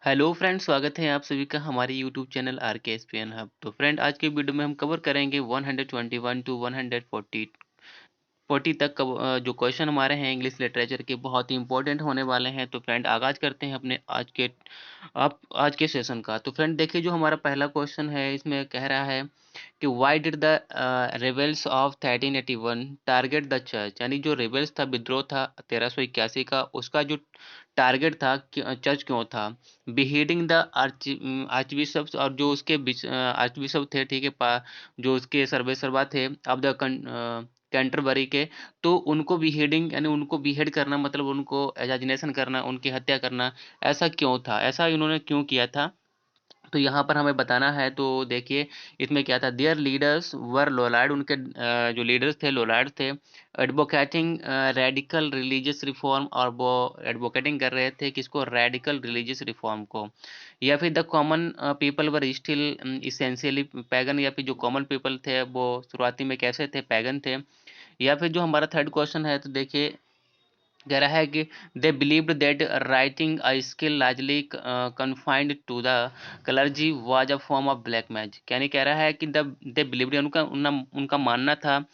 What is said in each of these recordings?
Hello friend, स्वागत है आप सभी का हमारे यूट्यूब चैनल आर के एस पी एन हब। तो फ्रेंड, आज के वीडियो में हम कवर करेंगे 121 टू 140 तक का जो क्वेश्चन हमारे हैं इंग्लिश लिटरेचर के, बहुत ही इंपॉर्टेंट होने वाले हैं। तो फ्रेंड, आगाज करते हैं अपने आज के सेशन का। तो फ्रेंड देखिए, जो हमारा पहला क्वेश्चन है इसमें कह रहा है कि why did the rebels of 1381 target the church. यानी जो रेबल्स था, विद्रोह था 1381 का, उसका जो टारगेट था चर्च क्यों था। बिहेडिंग द आर्चबिशप्स, और जो उसके आर्चबिशप थे, ठीक है, जो उसके सर्वेसर्वा थे अब द कैंटरबरी के, तो उनको बिहेडिंग यानी उनको बिहेड करना, मतलब उनको एजाजिनेशन करना, उनकी हत्या करना, ऐसा क्यों था, ऐसा इन्होंने क्यों किया था। तो यहाँ पर हमें बताना है। तो देखिए, इसमें क्या था, देयर लीडर्स वर लोलार्ड, उनके जो लीडर्स थे लोलार्ड थे, एडवोकेटिंग रेडिकल रिलीजियस रिफॉर्म, और वो एडवोकेटिंग कर रहे थे किसको, रेडिकल रिलीजियस रिफॉर्म को। या फिर the common people were still essentially pagan, या फिर जो कॉमन पीपल थे वो शुरुआती में कैसे थे, पैगन थे। या फिर जो हमारा थर्ड क्वेश्चन है, तो देखिए कह रहा है कि they believed that writing a skill largely confined to the clergy was a form of black magic. यानी कह रहा है कि द दे बिलीव्ड, उनका मानना था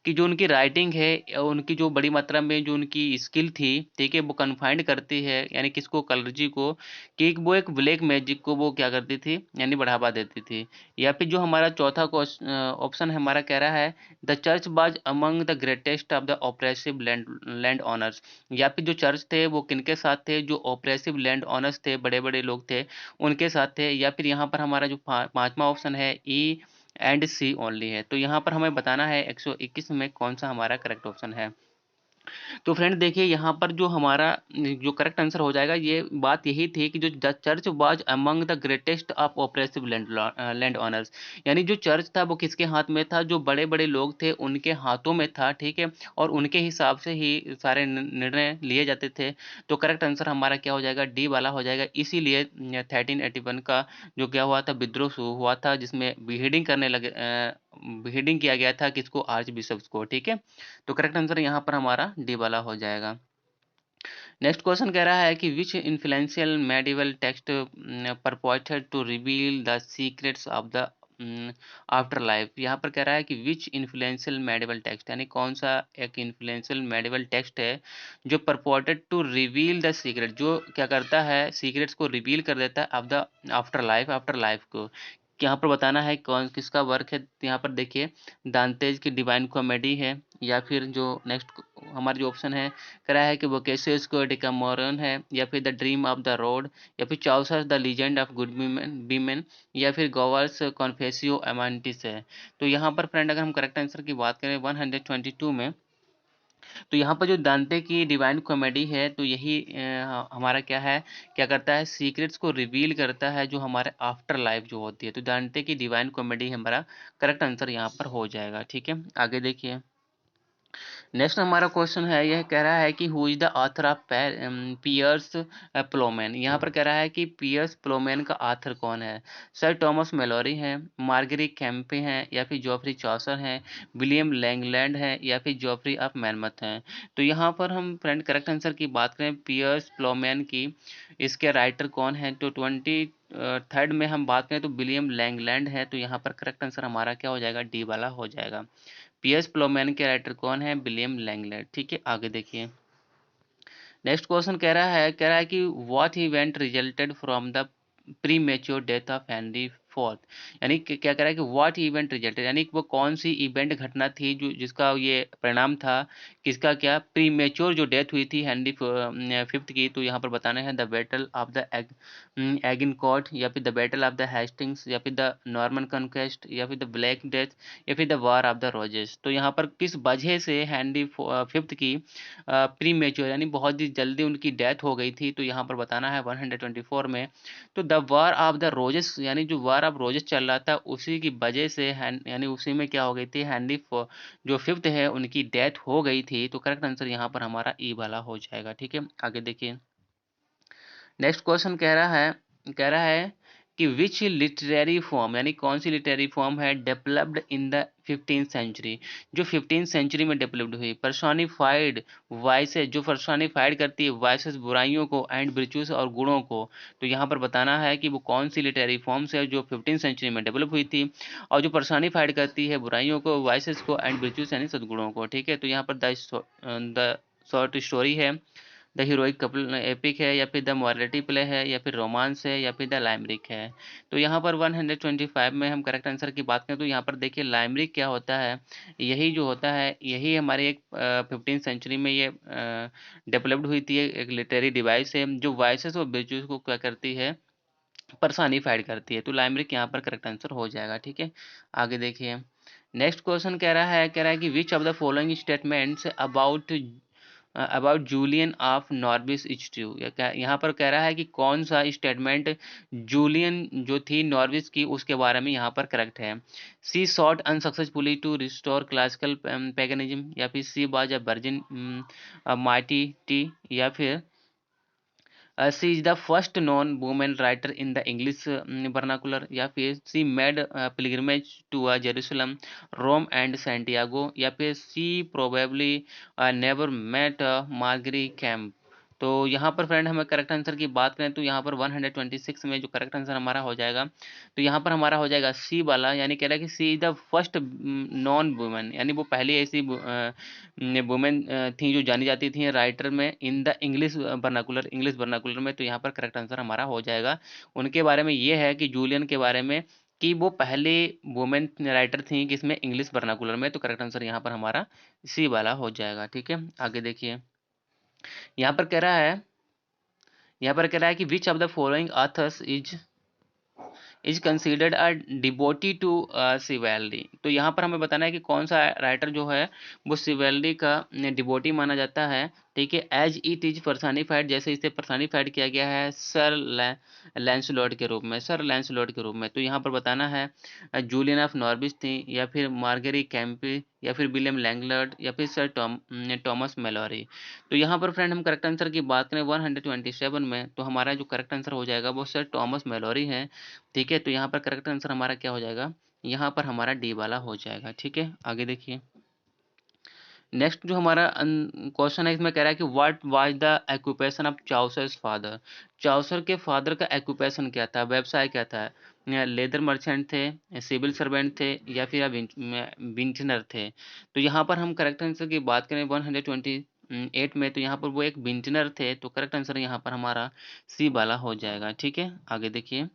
कि जो उनकी राइटिंग है, उनकी जो बड़ी मात्रा में जो उनकी स्किल थी, ठीक है, वो कन्फाइंड करती है यानी किसको, क्लर्जी को, कि वो एक ब्लैक मैजिक को वो क्या करती थी, यानी बढ़ावा देती थी। या फिर जो हमारा चौथा ऑप्शन है, हमारा कह रहा है the church was among the greatest of the oppressive land owners. या फिर जो चर्च थे वो किनके साथ थे, जो ऑपरेसिव लैंड ऑनर्स थे, बड़े बड़े लोग थे, उनके साथ थे। या फिर यहाँ पर हमारा जो पांचवा ऑप्शन है, ई एंड सी ओनली है। तो यहाँ पर हमें बताना है 121 में कौन सा हमारा करेक्ट ऑप्शन है। तो फ्रेंड देखिए, यहाँ पर जो हमारा जो करेक्ट आंसर हो जाएगा, ये बात यही थी कि जो the church was among the greatest of oppressive land owners. यानी जो चर्च था वो किसके हाथ में था, जो बड़े बड़े लोग थे उनके हाथों में था, ठीक है, और उनके हिसाब से ही सारे निर्णय लिए जाते थे। तो करेक्ट आंसर हमारा क्या हो जाएगा, डी वाला हो जाएगा। इसीलिए 1381 का जो क्या हुआ था, विद्रोह शुरू हुआ था, जिसमें बिहेडिंग किया गया था किसको, आर्च बिशप्स को, ठीक है। तो करेक्ट आंसर यहाँ पर हमारा डी वाला हो जाएगा। नेक्स्ट क्वेश्चन कह रहा है कि which influential medieval text purported to reveal the secrets of the afterlife. यहाँ पर कह रहा है कि विच इन्फ्लुएंशियल मेडिवल टेक्स्ट, यानी कौन सा एक इन्फ्लुएंशियल मेडिवल टेक्स्ट है जो परपॉर्टेड टू रिवील द सीक्रेट, जो क्या करता है, सीक्रेट्स को रिवील कर देता है ऑफ द आफ्टर लाइफ को। यहाँ पर बताना है कौन किसका वर्क है। तो यहाँ पर देखिए, दांतेज की डिवाइन कॉमेडी है, या फिर जो नेक्स्ट हमारा जो ऑप्शन है कह रहा है कि वोकेशियस को डेकामोरन है, या फिर the dream of the road, या फिर Chaucer the legend of good women, या फिर गोवर्स कॉन्फेसियो अमांटिस है। तो यहाँ पर फ्रेंड, अगर हम करेक्ट आंसर की बात करें 122 में, तो यहाँ पर जो दांते की डिवाइन कॉमेडी है, तो यही हमारा क्या है, क्या करता है, सीक्रेट्स को रिवील करता है जो हमारे आफ्टर लाइफ जो होती है। तो दांते की डिवाइन कॉमेडी हमारा करेक्ट आंसर यहाँ पर हो जाएगा, ठीक है। आगे देखिए, नेक्स्ट हमारा क्वेश्चन है, यह कह रहा है कि who is the author of Piers Plowman. यहाँ पर कह रहा है कि पियर्स प्लोमैन का ऑथर कौन है। सर टॉमस मेलोरी हैं, मार्गरी कैम्पे हैं, या फिर जॉफरी चौसर हैं, विलियम लैंगलैंड हैं, या फिर जॉफरी ऑफ मैनमथ हैं। तो यहाँ पर हम फ्रेंड करेक्ट आंसर की बात करें पियर्स प्लोमैन की, इसके राइटर कौन है, तो 23rd में हम बात करें तो विलियम लैंगलैंड है। तो यहाँ पर करेक्ट आंसर हमारा क्या हो जाएगा, डी वाला हो जाएगा। पीएस प्लोमैन के राइटर कौन है, विलियम लैंगलैंड, ठीक है। आगे देखिए, नेक्स्ट क्वेश्चन कह रहा है कि what event resulted from the pre mature death of Henry fourth. यानी क्या कह रहा है कि व्हाट इवेंट रिजल्टेड, यानी वो कौन सी इवेंट घटना थी जो जिसका ये परिणाम था, किसका, क्या प्री मेच्योर जो डेथ हुई थी हेनरी फिफ्थ की। तो यहाँ पर बताना है द बैटल ऑफ द एगिनकॉर्ट, या फिर the battle of the Hastings, या फिर द नॉर्मन कॉन्क्वेस्ट, या फिर द ब्लैक डेथ, या फिर the war of the roses. तो यहाँ पर किस वजह से हेनरी फिफ्थ की प्री मेच्योर यानी बहुत ही जल्दी उनकी डेथ हो गई थी। तो यहाँ पर बताना है 124 में, तो the war of the roses, यानी जो वार ऑफ रोजेस चल रहा था उसी की वजह से यानी उसी में क्या हो गई थी, हेनरी जो फिफ्थ है उनकी डेथ हो गई थी। तो करेक्ट आंसर यहाँ पर हमारा ई वाला हो जाएगा, ठीक है। आगे देखिए, नेक्स्ट क्वेश्चन कह रहा है कि विच लिटरेरी फॉर्म यानी कौन सी लिटरेरी फॉर्म है developed in the 15th century, जो 15th सेंचुरी में डेवलप्ड हुई। पर्सोनिफाइड वाइसेस, जो पर्सोनिफाइड करती है वाइसेस बुराइयों को एंड virtues और गुणों को। तो यहाँ पर बताना है कि वो कौन सी लिटरेरी फॉर्म्स है जो 15th सेंचुरी में डेवलप हुई थी और जो पर्सोनिफाइड करती है बुराइयों को, वाइसेस को एंड virtues यानी सद्गुणों को। ठीक है, तो यहाँ पर द शॉर्ट स्टोरी है, द हीरोइक कपल एपिक है, या फिर द मॉरलिटी प्ले है, या फिर रोमांस है, या फिर द लाइमरिक है। तो यहाँ पर 125 में हम करेक्ट आंसर की बात करें तो यहाँ पर देखिए लाइमरिक क्या होता है, यही जो होता है यही हमारे एक 15th सेंचुरी में ये डेवलप्ड हुई थी, एक लिटरेरी डिवाइस है जो वॉइसेस और virtues को क्या करती है, पर्सोनिफाइड करती है। तो लाइमरिक यहाँ पर करेक्ट आंसर हो जाएगा। ठीक है, आगे देखिए नेक्स्ट क्वेश्चन कह रहा है कि which of the following statements about Julian of Norwich is true. यहाँ पर कह रहा है कि कौन सा स्टेटमेंट जूलियन जो थी नॉर्विच की उसके बारे में यहाँ पर करेक्ट है। She sought unsuccessfully to restore classical paganism, या फिर she was a virgin mighty tea, या फिर she is the first non women writer in the English vernacular, या फिर she made pilgrimage to Jerusalem, Rome and Santiago, या फिर she probably never met Margery Kempe. तो यहाँ पर friend हमें करेक्ट आंसर की बात करें तो यहाँ पर 126 में जो करेक्ट आंसर हमारा हो जाएगा, तो यहाँ पर हमारा हो जाएगा सी वाला, यानी कह रहा है कि she is the first non women, यानी वो पहली ऐसी वुमेन थी जो जानी जाती थी राइटर में इन द इंग्लिश वर्नाकुलर में। तो यहाँ पर करेक्ट आंसर हमारा हो जाएगा। उनके बारे में ये है कि जूलियन के बारे में कि वो पहले वुमेन राइटर थी किसमें, इंग्लिश वर्नाकुलर में। तो करेक्ट आंसर यहाँ पर हमारा सी वाला हो जाएगा। ठीक है, आगे देखिए यहाँ पर कह रहा है कि which of the following authors is considered a डिबोटी टू शिवैल्डी। तो यहाँ पर हमें बताना है कि कौन सा राइटर जो है वो शिवैल्डी का डिबोटी माना जाता है। ठीक है, एज इट इज पर्सनिफाइड, जैसे इसे पर्सनिफाइड किया गया है लैंसलॉट के रूप में, सर लैंसलॉट के रूप में। तो यहाँ पर बताना है जूलियन ऑफ नॉर्विच थी, या फिर मार्गेरी कैम्पी, या फिर विलियम लैंगलर्ड, या फिर सर टॉमस मेलोरी। तो यहाँ पर फ्रेंड हम करेक्ट आंसर की बात करें 127 में, तो हमारा जो करेक्ट आंसर हो जाएगा वो सर टॉमस मेलोरी है। ठीक है, तो यहाँ पर करेक्ट आंसर हमारा क्या हो जाएगा, यहाँ पर हमारा डी वाला हो जाएगा। ठीक है, आगे देखिए नेक्स्ट जो हमारा क्वेश्चन है इसमें कह रहा है कि what was the occupation of Chaucer's father. Chaucer के फादर का ऑक्यूपेशन क्या था, व्यवसाय क्या था, लेदर मर्चेंट थे, सिविल सर्वेंट थे, या फिर विंटनर थे। तो यहाँ पर हम करेक्ट आंसर की बात करें 128 में, तो यहाँ पर वो एक विंटनर थे। तो करेक्ट आंसर यहाँ पर हमारा सी वाला हो जाएगा। ठीक है, आगे देखिए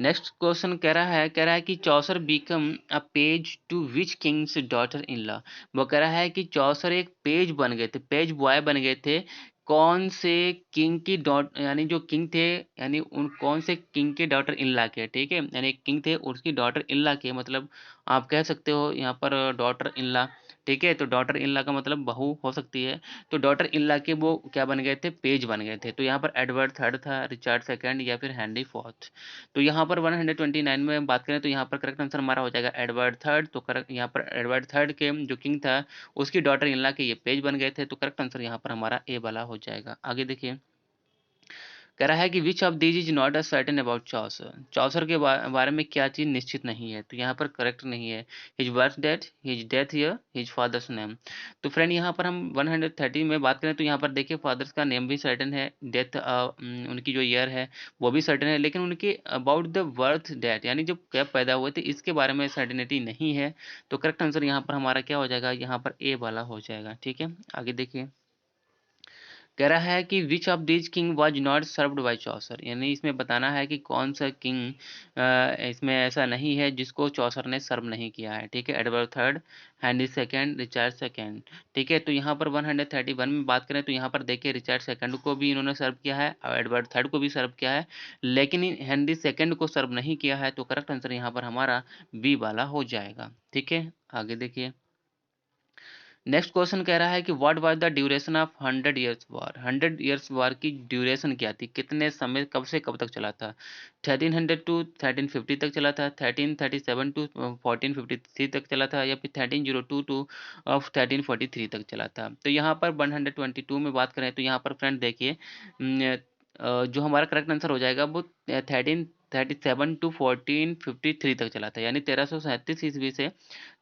नेक्स्ट क्वेश्चन कह रहा है कि Chaucer become a page to which king's daughter in law. वो कह रहा है कि चौसर एक पेज बन गए थे, पेज बॉय बन गए थे कौन से किंग की डॉट, यानी जो किंग थे, यानी उन कौन से किंग के डॉटर इन लॉ के। ठीक है, यानी एक किंग थे उसकी डॉटर इन लॉ के, मतलब आप कह सकते हो यहाँ पर डॉटर इन लॉ। ठीक है, तो डॉटर इन लॉ का मतलब बहू हो सकती है। तो डॉटर इन लॉ के वो क्या बन गए थे, पेज बन गए थे। तो यहाँ पर एडवर्ड थर्ड था, रिचर्ड सेकंड, या फिर हेनरी फोर्थ। तो यहाँ पर 129 में बात करें तो यहाँ पर करेक्ट आंसर हमारा हो जाएगा एडवर्ड थर्ड। तो करेक्ट यहाँ पर एडवर्ड थर्ड के जो किंग था उसकी डॉटर इन लॉ के ये पेज बन गए थे। तो करेक्ट आंसर यहाँ पर हमारा ए वाला हो जाएगा। आगे देखिए कह रहा है कि which of these is not a certain about Chaucer. Chaucer के बारे में क्या चीज़ निश्चित नहीं है, तो यहाँ पर करेक्ट नहीं है। His birth date, his death year, his father's name. तो फ्रेंड यहाँ पर हम 130 में बात करें तो यहाँ पर देखिए फादर्स का नेम भी सर्टेन है, डेथ उनकी जो ईयर है वो भी सर्टेन है, लेकिन उनके अबाउट द बर्थ डेट यानी जब कब पैदा हुए थे इसके बारे में सर्टेनिटी नहीं है। तो करेक्ट आंसर यहाँ पर हमारा क्या हो जाएगा, यहाँ पर ए वाला हो जाएगा। ठीक है, आगे देखिए कह रहा है कि which of this king was not served by Chaucer, यानी इसमें बताना है कि कौन सा किंग इसमें ऐसा नहीं है जिसको चौसर ने सर्व नहीं किया है। ठीक है, Edward third, Henry second, Richard second. ठीक है, तो यहाँ पर 131 में बात करें तो यहाँ पर देखिए रिचर्ड सेकंड को भी इन्होंने सर्व किया है और एडवर्ड थर्ड को भी सर्व किया है, लेकिन हेनरी सेकंड को सर्व नहीं किया है। तो करेक्ट आंसर यहाँ पर हमारा बी वाला हो जाएगा। ठीक है, आगे देखिए नेक्स्ट क्वेश्चन कह रहा है कि what was the duration of 100 years war. 100 years war की ड्यूरेशन क्या थी, कितने समय कब से कब तक चला था। 1300 टू 1350 तक चला था, 1337 टू 1453 तक चला था, या फिर 1302 टू 1343 तक चला था। तो यहाँ पर 122 में बात करें तो यहाँ पर फ्रेंड देखिए जो हमारा करेक्ट आंसर हो जाएगा वो 1337 टू 1453 तक चला था, यानी 1337 ईस्वी से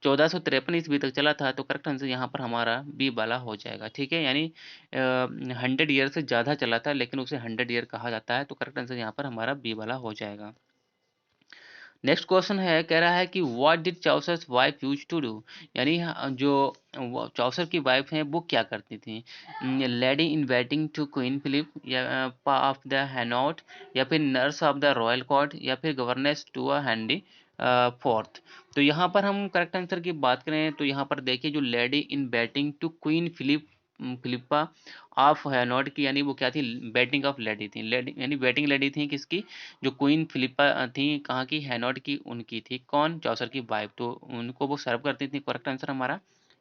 1453 ईस्वी तक चला था। तो करेक्ट आंसर यहाँ पर हमारा बी वाला हो जाएगा। ठीक है, यानी 100 ईयर से ज़्यादा चला था, लेकिन उसे 100 ईयर कहा जाता है। तो करेक्ट आंसर यहाँ पर हमारा बी वाला हो जाएगा। नेक्स्ट क्वेश्चन है, कह रहा है कि what did Chaucer's wife use to do, यानी जो चौसर की वाइफ हैं वो क्या करती थी। Lady in waiting to Queen Philip, या पा ऑफ द हैनॉट, या फिर nurse of the royal court, या फिर governess to a Henry fourth. तो यहाँ पर हम करेक्ट आंसर की बात करें तो यहाँ पर देखिए, जो lady in batting to queen Philippa of Hainault की, यानी वो क्या थी, बैटिंग ऑफ लेडी थी। लेडी यानी बैटिंग लेडी थी किसकी, जो क्वीन फिलिप्पा थी, कहाँ की, हैनॉट की, उनकी थी। कौन, चौसर की वाइफ। तो उनको वो सर्व करती थी। करेक्ट आंसर हमारा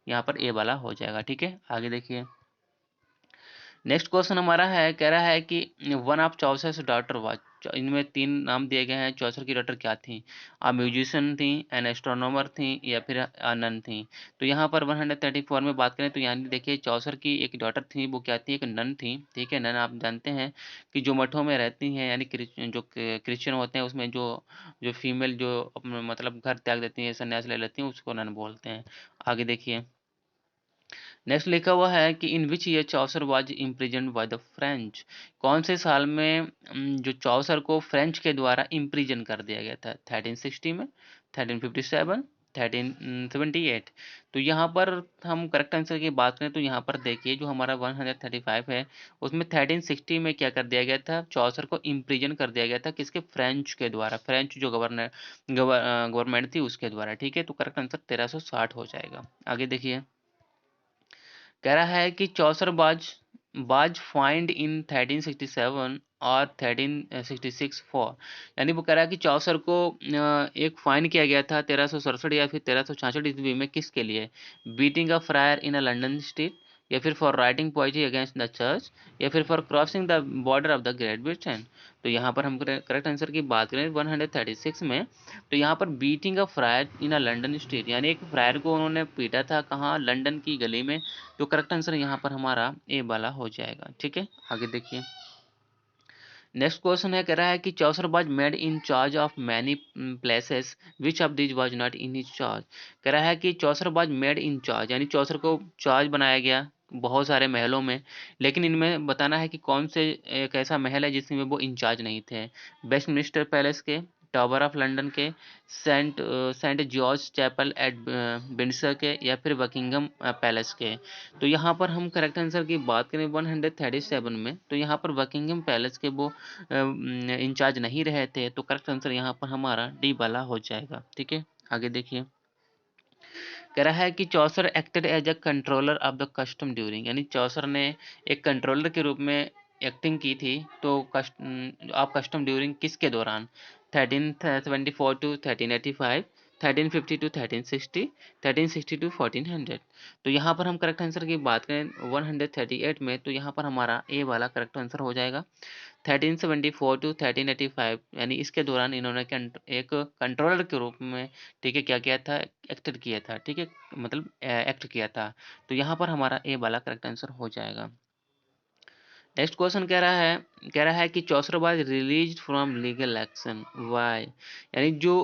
यहाँ पर ए वाला हो जाएगा। ठीक है, आगे देखिए। नेक्स्ट क्वेश्चन हमारा है, कह रहा है कि one of Chaucer daughter was, इनमें 3 नाम दिए गए हैं। चौसर की डॉटर क्या थी, अ म्यूजिशियन थी, एन एस्ट्रोनॉमर थी, या फिर अ नन थी। तो यहाँ पर 134 में बात करें तो यहाँ देखिए, चौसर की एक डॉटर थी, वो क्या थी, एक नन थी। ठीक है, नन आप जानते हैं कि जो मठों में रहती हैं, यानी जो क्रिश्चियन होते हैं, उसमें जो जो फीमेल जो अपना मतलब घर त्याग देती हैं, संन्यास ले लेती हैं, उसको नन बोलते हैं। आगे देखिए। नेक्स्ट लिखा हुआ है कि in which year Chaucer was imprisoned by the French, कौन से साल में जो चौसर को फ्रेंच के द्वारा इम्प्रिजन कर दिया गया था। 1360 में, 1357, 1378। तो यहाँ पर हम करेक्ट आंसर की बात करें तो यहाँ पर देखिए, जो हमारा 135 है उसमें 1360 में क्या कर दिया गया था, चौसर को इम्प्रिजन कर दिया गया था। किसके, फ्रेंच के द्वारा, फ्रेंच जो गवर्नमेंट थी उसके द्वारा। ठीक है, तो करेक्ट आंसर 1360 हो जाएगा। आगे देखिए। कह रहा है कि चौसर बाज फाइंड इन 1367 और 1366 फॉर, यानी वो कह रहा है कि चौसर को एक फाइन किया गया था 1367 या फिर 1366 ईस्वी में, किसके लिए, बीटिंग अ फ्रायर इन अ लंदन स्ट्रीट, या फिर for writing poetry against the church, या फिर for crossing the border of the great Britain. तो यहाँ पर हम करेक्ट आंसर की बात करें 136 में, तो यहाँ पर बीटिंग अ फ्रायर इन अ लंदन स्ट्रीट, यानी एक फ्रायर को उन्होंने पीटा था, कहाँ, लंदन की गली में। तो करेक्ट आंसर यहाँ पर हमारा ए वाला हो जाएगा। ठीक है, आगे देखिए। नेक्स्ट क्वेश्चन है, कह रहा है कि Chaucer was made in charge of many places, which of this was not in his charge. कह रहा है कि Chaucer was made in charge, यानी चौसर को चार्ज बनाया गया बहुत सारे महलों में, लेकिन इनमें बताना है कि कौन से एक ऐसा महल है जिसमें वो इंचार्ज नहीं थे। वेस्टमिनिस्टर पैलेस के, टावर ऑफ लंदन के, Saint George chapel at Windsor के, या फिर बकिंगम पैलेस के। तो यहाँ पर हम करेक्ट आंसर की बात करें 137 में, तो यहाँ पर बकिंगम पैलेस के वो इंचार्ज नहीं रहे थे। तो करेक्ट आंसर यहाँ पर हमारा डी वाला हो जाएगा। ठीक है, आगे देखिए। कह रहा है कि Chaucer acted as a controller of the custom during, यानी चौसर ने एक कंट्रोलर के रूप में एक्टिंग की थी। तो ऑफ कस्टम ड्यूरिंग किसके दौरान, 1374 टू 1385, 1350 टू 1360, 1360 टू 1400। तो यहाँ पर हम करेक्ट आंसर की बात करें 138 में, तो यहाँ पर हमारा ए वाला करेक्ट आंसर हो जाएगा। 1374 टू 1385, यानी इसके दौरान इन्होंने एक कंट्रोलर के रूप में, ठीक है, क्या किया था, एक्टेड किया था। ठीक है, मतलब एक्ट किया था। तो यहाँ पर हमारा ए वाला करेक्ट आंसर हो जाएगा। नेक्स्ट क्वेश्चन कह रहा है कि Chaucer was release from legal action, why, यानी जो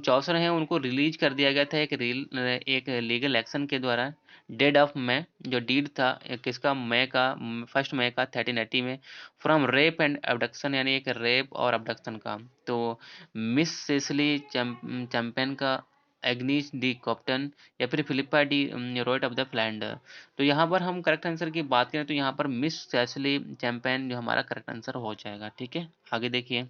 चौसर हैं उनको रिलीज कर दिया गया था एक लीगल एक्शन के द्वारा। डेड ऑफ मई, जो डीड था किसका, मई का, 1 मई का 1380 में, फ्रॉम रेप एंड अबडक्शन, यानी एक रेप और अबडक्शन का। तो मिस सेसिली चैंपियन का, एग्नीस डी कॉप्टन, या फिर Philippa de Roet of the Flanders. तो यहाँ पर हम करेक्ट आंसर की बात करें तो यहाँ पर मिस सेसिली चैंपियन जो हमारा करेक्ट आंसर हो जाएगा। ठीक है, आगे देखिए।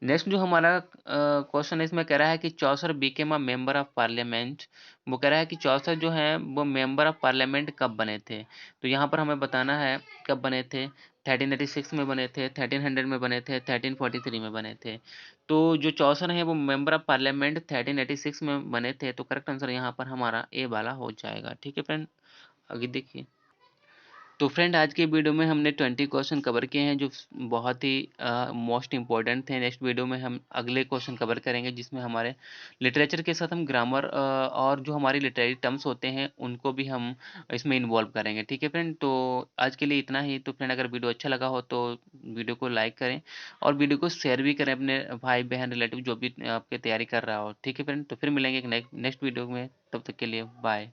नेक्स्ट जो हमारा क्वेश्चन है, इसमें कह रहा है कि Chaucer became a member of parliament. वो कह रहा है कि चौसर जो है वो मेंबर ऑफ पार्लियामेंट कब बने थे। तो यहाँ पर हमें बताना है कब बने थे। 1386 में बने थे, 1300 में बने थे, 1343 में बने थे। तो जो चौसर है वो मेंबर ऑफ पार्लियामेंट 1386 में बने थे। तो करेक्ट आंसर यहाँ पर हमारा ए वाला हो जाएगा। ठीक है फ्रेंड, आगे देखिए। तो फ्रेंड आज के वीडियो में हमने 20 क्वेश्चन कवर किए हैं जो बहुत ही मोस्ट इम्पोर्टेंट थे। नेक्स्ट वीडियो में हम अगले क्वेश्चन कवर करेंगे जिसमें हमारे लिटरेचर के साथ हम ग्रामर और जो हमारी लिटरेरी टर्म्स होते हैं उनको भी हम इसमें इन्वॉल्व करेंगे। ठीक है फ्रेंड, तो आज के लिए इतना ही। तो फ्रेंड अगर वीडियो अच्छा लगा हो तो वीडियो को लाइक करें और वीडियो को शेयर भी करें अपने भाई बहन रिलेटिव जो भी आपकी तैयारी कर रहा हो। ठीक है फ्रेंड, तो फिर मिलेंगे एक नेक्स्ट वीडियो में, तब तक के लिए बाय।